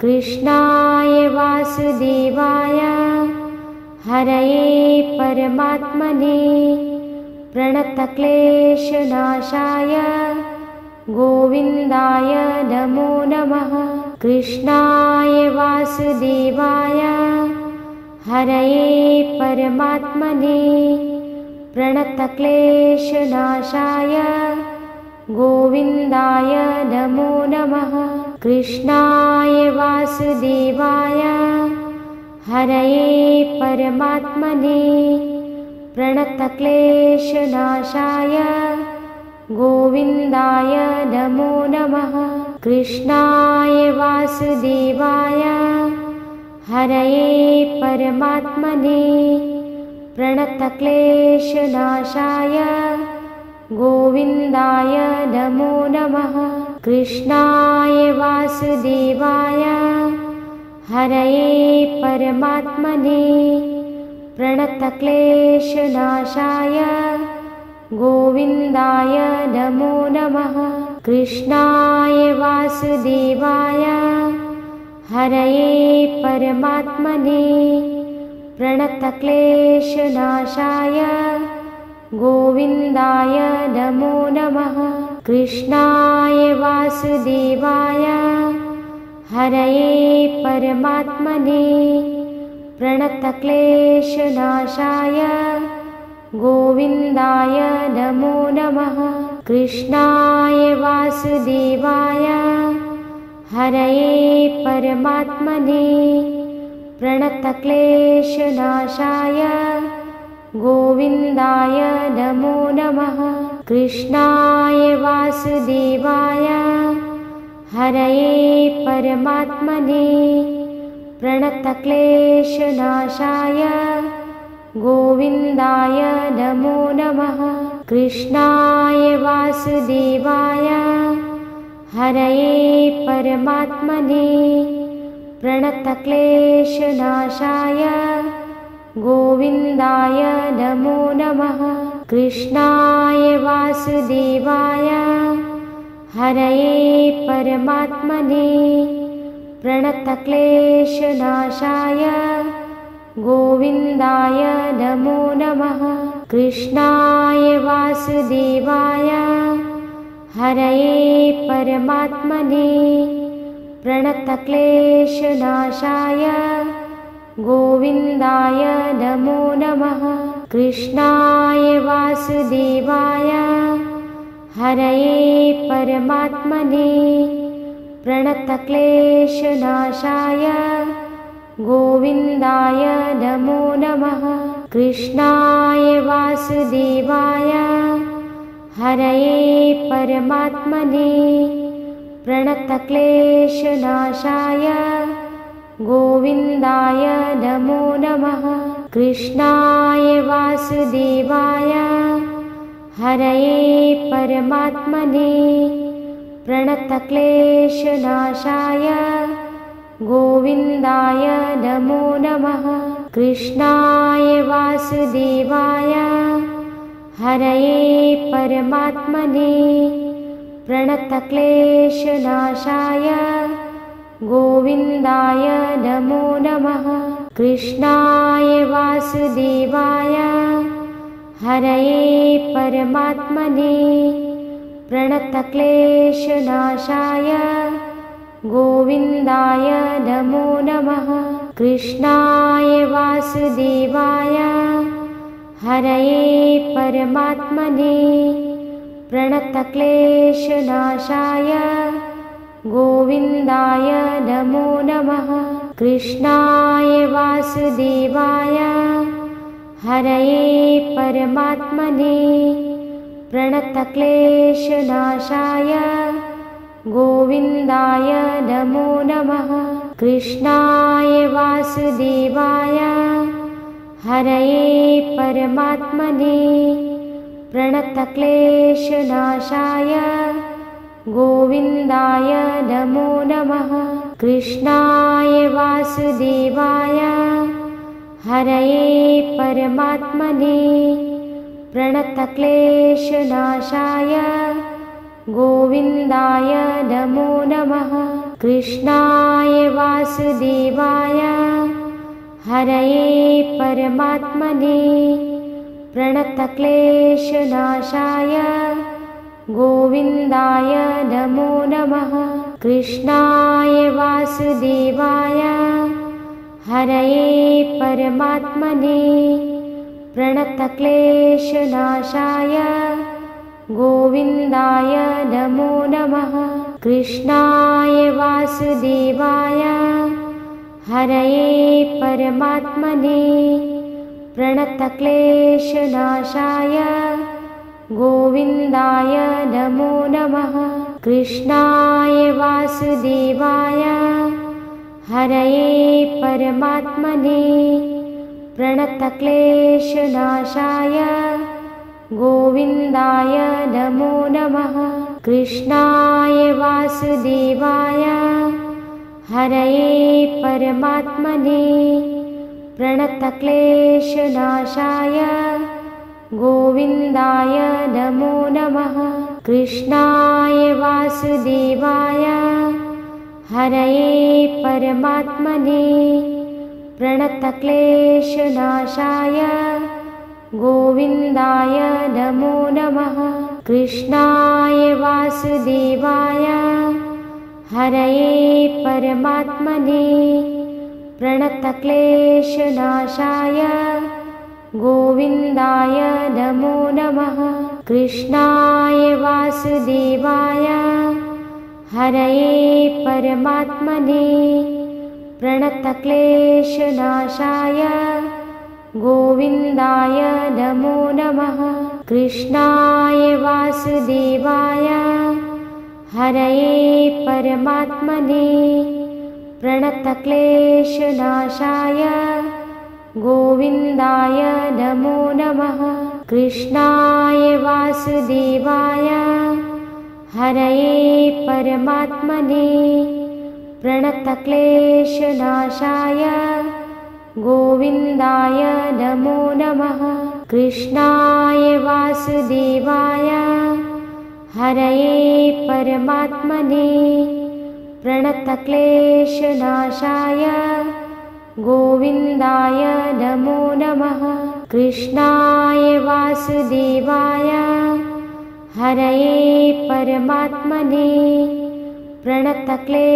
कृष्णाय वासुदेवाय हरये परमात्मने प्रणतक्लेशनाशाय गोविन्दाय नमो नमः। कृष्णाय वासुदेवाय हरये परमात्मने प्रणतक्लेशनाशाय गोविन्दाय नमो नमः। कृष्णाय वासुदेवाय हरये परमात्मने प्रणतक्लेशनाशाय गोविन्दाय नमो नमः। कृष्णाय वासुदेवाय हरये परमात्मने प्रणतक्लेशनाशाय गोविन्दाय नमो नमः। कृष्णाय वासुदेवाय हरये परमात्मने प्रणतक्लेशनाशाय गोविन्दाय नमो नमः। कृष्णाय वासुदेवाय हरये परमात्मने प्रणतक्लेशनाशाय गोविन्दाय नमो नमः। कृष्णाय वासुदेवाय हरये परमात्मने प्रणतक्लेशनाशाय गोविन्दाय नमो नमः। कृष्णाय वासुदेवाय हरये परमात्मने प्रणतक्लेशनाशाय गोविन्दाय नमो नमः। कृष्णाय वासुदेवाय हरये परमात्मने प्रणतक्लेशनाशाय गोविन्दाय नमो नमः। कृष्णाय वासुदेवाय हरये परमात्मने प्रणतक्लेशनाशाय गोविन्दाय नमो नमः। कृष्णाय वासुदेवाय हरये परमात्मने प्रणतक्लेशनाशाय गोविन्दाय नमो नमः। कृष्णाय वासुदेवाय हरये परमात्मने प्रणतक्लेशनाशाय गोविन्दाय नमो नमः। कृष्णाय वासुदेवाय हरये परमात्मने प्रणतक्लेशनाशाय गोविन्दाय नमो नमः। कृष्णाय वासुदेवाय हरये परमात्मने प्रणतक्लेशनाशाय गोविन्दाय नमो नमः। कृष्णाय वासुदेवाय हरये परमात्मने प्रणतक्लेशनाशाय गोविन्दाय नमो नमः। कृष्णाय वासुदेवाय हरये परमात्मने प्रणतक्लेशनाशाय गोविन्दाय नमो नमः। कृष्णाय वासुदेवाय हरये परमात्मने प्रणतक्लेशनाशाय गोविन्दाय नमो नमः। कृष्णाय वासुदेवाय हरये परमात्मने प्रणतक्लेशनाशाय गोविन्दाय नमो नमः। कृष्णाय वासुदेवाय हरये परमात्मने प्रणतक्लेशनाशाय गोविन्दाय नमो नमः। कृष्णाय वासुदेवाय हरये परमात्मने प्रणतक्लेशनाशाय गोविन्दाय नमो नमः। कृष्णाय वासुदेवाय हरये परमात्मने प्रणतक्लेशनाशाय गोविन्दाय नमो नमः। कृष्णाय वासुदेवाय हरये परमात्मने प्रणतक्लेशनाशाय गोविन्दाय नमो नमः। कृष्णाय वासुदेवाय हरये परमात्मने प्रणतक्लेशनाशाय गोविन्दाय नमो नमः। कृष्णाय वासुदेवाय हरये परमात्मने प्रणतक्लेशनाशाय गोविन्दाय नमो नमः। कृष्णाय वासुदेवाय हरये परमात्मने प्रणतक्लेशनाशाय गोविन्दाय नमो नमः। कृष्णाय वासुदेवाय हरये परमात्मने प्रणतक्लेशनाशाय गोविन्दाय नमो नमः। कृष्णाय वासुदेवाय हरये परमात्मने प्रणतक्लेशनाशाय गोविन्दाय नमो नमः। कृष्णाय वासुदेवाय हरये परमात्मने प्रणतक्लेशनाशाय गोविन्दाय नमो नमः। कृष्णाय वासुदेवाय हरये परमात्मने प्रणतक्लेशनाशाय गोविन्दाय नमो नमः। कृष्णाय वासुदेवाय हरये परमात्मने प्रणतक्लेशनाशाय गोविन्दाय नमो नमः। कृष्णाय वासुदेवाय हरये परमात्मने प्रणतक्लेशनाशाय गोविन्दाय नमो नमः। कृष्णाय वासुदेवाय हरये परमात्मने प्रणतक्लेशनाशाय गोविन्दाय नमो नमः। कृष्णाय वासुदेवाय हरये परमात्मने प्रणतक्लेशनाशाय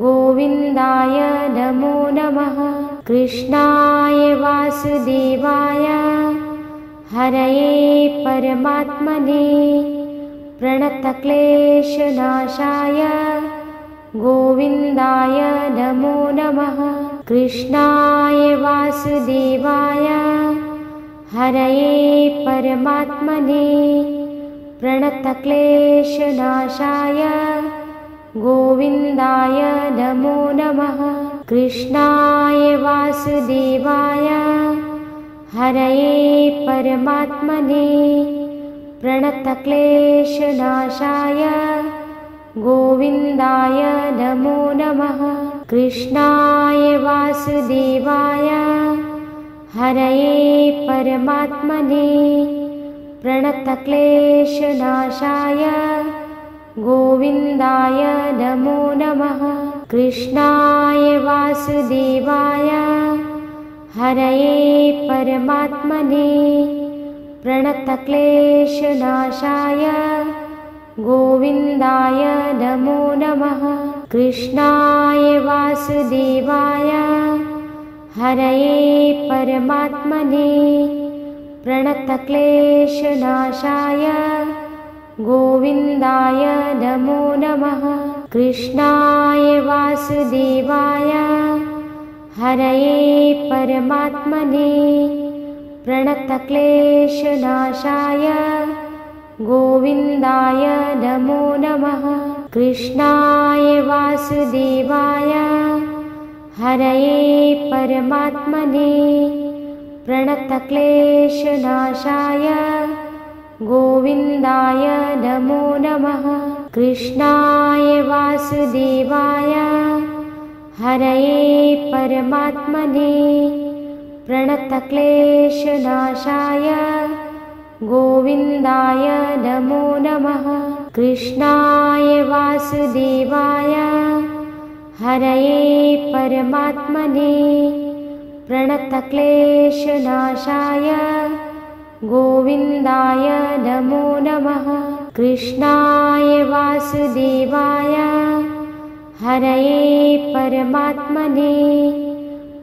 गोविन्दाय नमो नमः। कृष्णाय वासुदेवाय हरये परमात्मने प्रणतक्लेशनाशाय गोविन्दाय नमो नमः। कृष्णाय वासुदेवाय हरये परमात्मने प्रणतक्लेशनाशाय गोविन्दाय नमो नमः। कृष्णाय वासुदेवाय हरये परमात्मने प्रणतक्लेशनाशाय गोविन्दाय नमो नमः। कृष्णाय वासुदेवाय हरये परमात्मने प्रणतक्लेशनाशाय गोविन्दाय नमो नमः। कृष्णाय वासुदेवाय हरये परमात्मने प्रणतक्लेशनाशाय गोविन्दाय नमो नमः। कृष्णाय वासुदेवाय हरये परमात्मने प्रणतक्लेशनाशाय गोविन्दाय नमो नमः। कृष्णाय वासुदेवाय हरये परमात्मने प्रणतक्लेशनाशाय गोविन्दाय नमो नमः। कृष्णाय वासुदेवाय हरये परमात्मने प्रणतक्लेशनाशाय गोविन्दाय नमो नमः। कृष्णाय वासुदेवाय हरये परमात्मने प्रणतक्लेशनाशाय गोविन्दाय नमो नमः। कृष्णाय वासुदेवाय हरये परमात्मने प्रणतक्लेशनाशाय गोविन्दाय नमो नमः। कृष्णाय वासुदेवाय हरये परमात्मने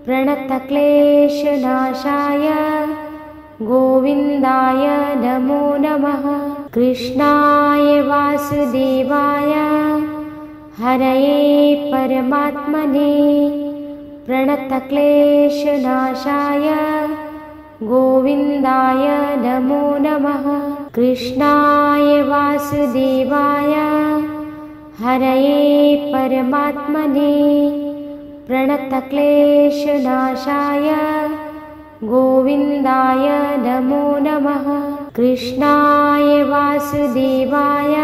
प्रणतक्लेशनाशाय गोविन्दाय नमो नमः। कृष्णाय वासुदेवाय हरये परमात्मने प्रणतक्लेशनाशाय गोविन्दाय नमो नमः। कृष्णाय वासुदेवाय हरये परमात्मने प्रणतक्लेशनाशाय गोविन्दाय नमो नमः। कृष्णाय वासुदेवाय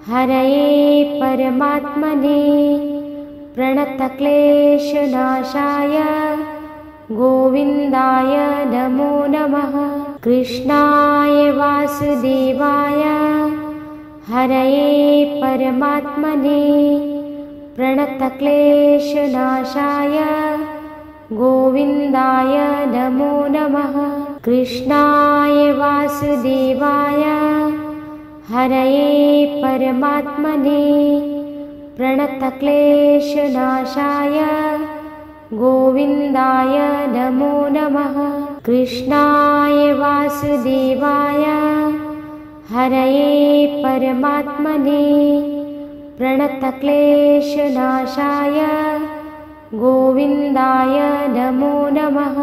हरये परमात्मने प्रणतक्लेशनाशाय गोविन्दाय नमो नमः। कृष्णाय वासुदेवाय हरये परमात्मने प्रणतक्लेशनाशाय गोविन्दाय नमो नमः। कृष्णाय वासुदेवाय हरये परमात्मने प्रणतक्लेशनाशाय गोविन्दाय नमो नमः। कृष्णाय वासुदेवाय हरये परमात्मने प्रणतक्लेशनाशाय गोविन्दाय नमो नमः।